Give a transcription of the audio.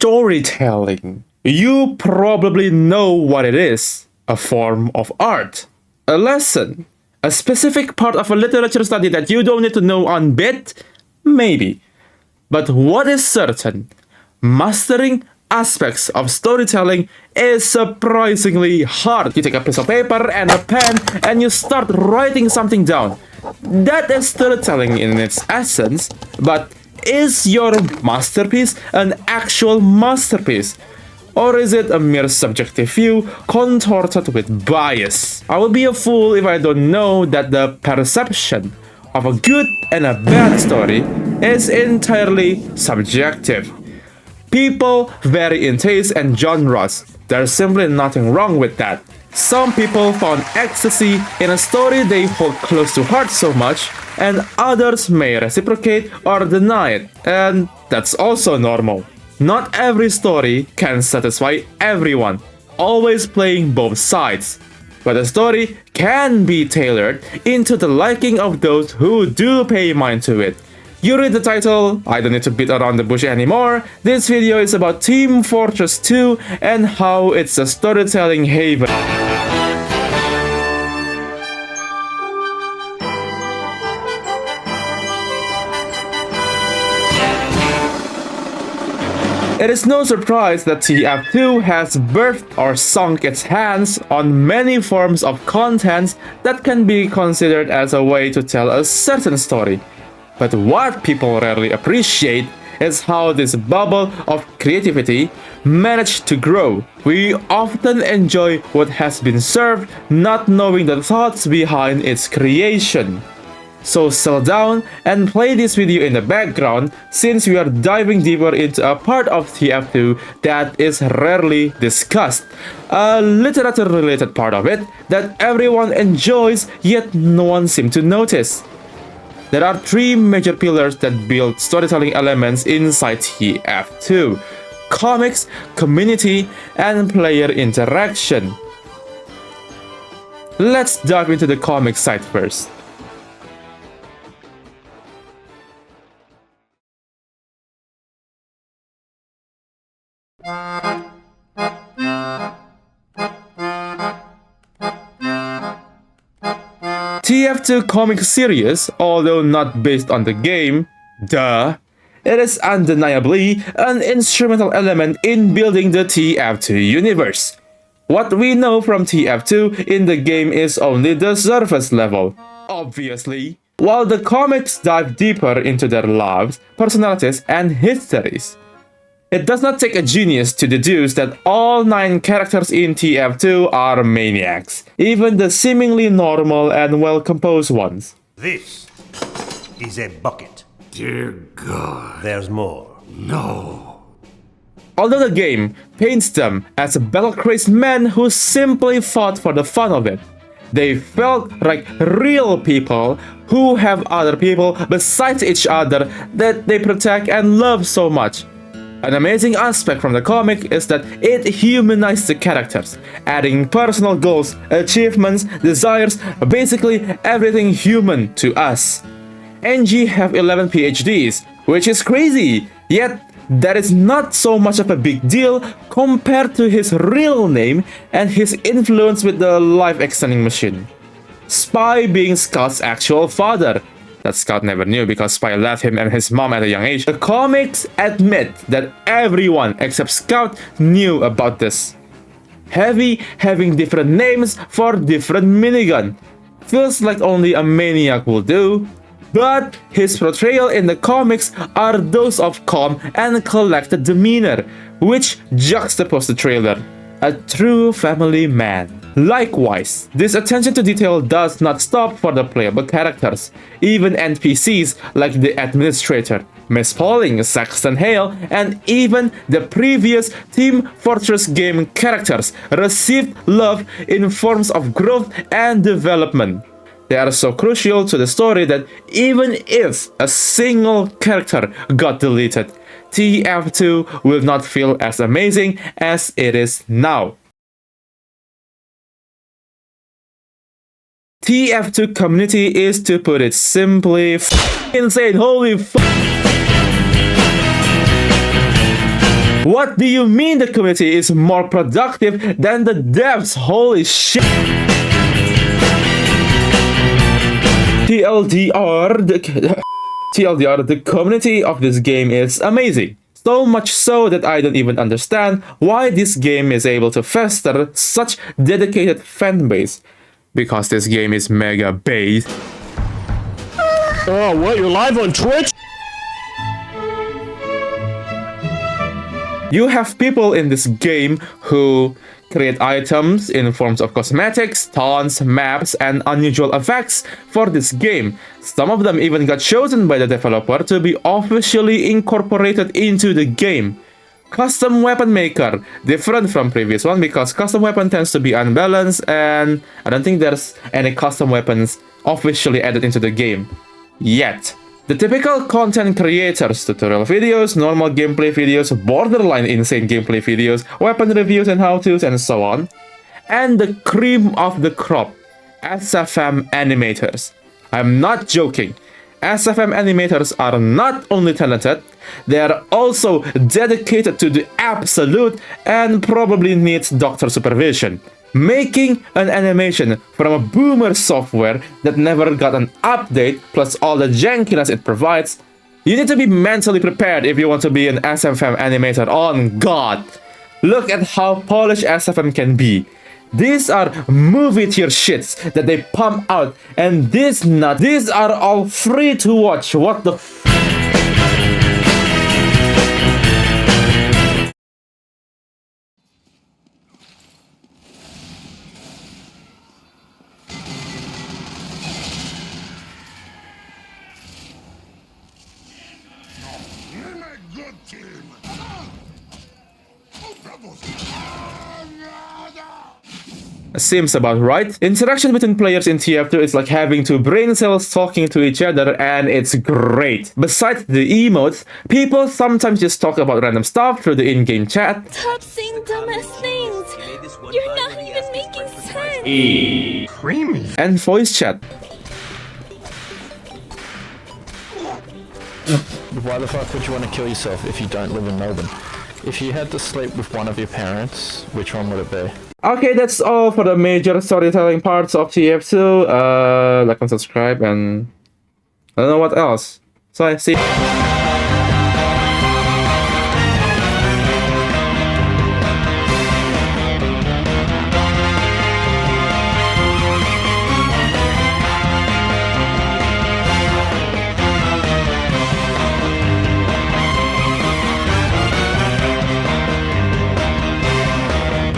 Storytelling. You probably know what it is. A form of art. A lesson. A specific part of a literature study that you don't need to know on bit? Maybe. But what is certain? Mastering aspects of storytelling is surprisingly hard. You take a piece of paper and a pen and you start writing something down. That is storytelling in its essence, but is your masterpiece an actual masterpiece? Or is it a mere subjective view contorted with bias? I would be a fool if I don't know that the perception of a good and a bad story is entirely subjective. People vary in taste and genres. There's simply nothing wrong with that. Some people found ecstasy in a story they hold close to heart so much, and others may reciprocate or deny it, and that's also normal. Not every story can satisfy everyone, always playing both sides. But a story can be tailored into the liking of those who do pay mind to it. You read the title, I don't need to beat around the bush anymore. This video is about Team Fortress 2 and how it's a storytelling haven. It is no surprise that TF2 has birthed or sunk its hands on many forms of content that can be considered as a way to tell a certain story. But what people rarely appreciate is how this bubble of creativity managed to grow. We often enjoy what has been served, not knowing the thoughts behind its creation. So settle down and play this video in the background since we are diving deeper into a part of TF2 that is rarely discussed. A literature related part of it that everyone enjoys yet no one seems to notice. There are three major pillars that build storytelling elements inside TF2: comics, community, and player interaction. Let's dive into the comic side first. TF2 comic series, although not based on the game, it is undeniably an instrumental element in building the TF2 universe. What we know from TF2 in the game is only the surface level, obviously, while the comics dive deeper into their lives, personalities, and histories. It does not take a genius to deduce that all 9 characters in TF2 are maniacs, even the seemingly normal and well-composed ones. This is a bucket. Dear God. There's more. No. Although the game paints them as battle-crazed men who simply fought for the fun of it, they felt like real people who have other people besides each other that they protect and love so much. An amazing aspect from the comic is that it humanized the characters, adding personal goals, achievements, desires, basically everything human to us. NG have 11 PhDs, which is crazy, yet that is not so much of a big deal compared to his real name and his influence with the life-extending machine. Spy being Scott's actual father, that Scott never knew because Spy left him and his mom at a young age. The comics admit that everyone except Scout knew about this. Heavy having different names for different minigun feels like only a maniac will do, but his portrayal in the comics are those of calm and collected demeanor, which juxtapose the trailer. A true family man. Likewise, this attention to detail does not stop for the playable characters. Even NPCs like the Administrator, Miss Pauling, Saxton Hale, and even the previous Team Fortress game characters received love in forms of growth and development. They are so crucial to the story that even if a single character got deleted, TF2 will not feel as amazing as it is now. TF2 community is, to put it simply, insane. Holy f***. What do you mean the community is more productive than the devs? Holy shit! TLDR, the community of this game is amazing. So much so that I don't even understand why this game is able to foster such dedicated fan base. Because this game is mega based. Oh, what? You're live on Twitch? You have people in this game who create items in forms of cosmetics, taunts, maps, and unusual effects for this game. Some of them even got chosen by the developer to be officially incorporated into the game. Custom weapon maker, different from previous one because custom weapon tends to be unbalanced, and I don't think there's any custom weapons officially added into the game yet. The typical content creators, tutorial videos, normal gameplay videos, borderline insane gameplay videos, weapon reviews and how-tos, and so on. And the cream of the crop, SFM animators. I'm not joking. SFM animators are not only talented, they are also dedicated to the absolute and probably needs doctor supervision. Making an animation from a boomer software that never got an update plus all the jankiness it provides, you need to be mentally prepared if you want to be an SFM animator on God. Look at how polished SFM can be. These are movie tier shits that they pump out, and these are all free to watch. What the f. Seems about right. Interaction between players in TF2 is like having two brain cells talking to each other, and it's great. Besides the emotes, people sometimes just talk about random stuff through the in-game chat. Stop saying dumbass things! You're not even making sense! Creamy. And voice chat. Why the fuck would you want to kill yourself if you don't live in Melbourne? If you had to sleep with one of your parents, which one would it be? Okay, that's all for the major storytelling parts of TF2. Like and subscribe, and I don't know what else. So I see.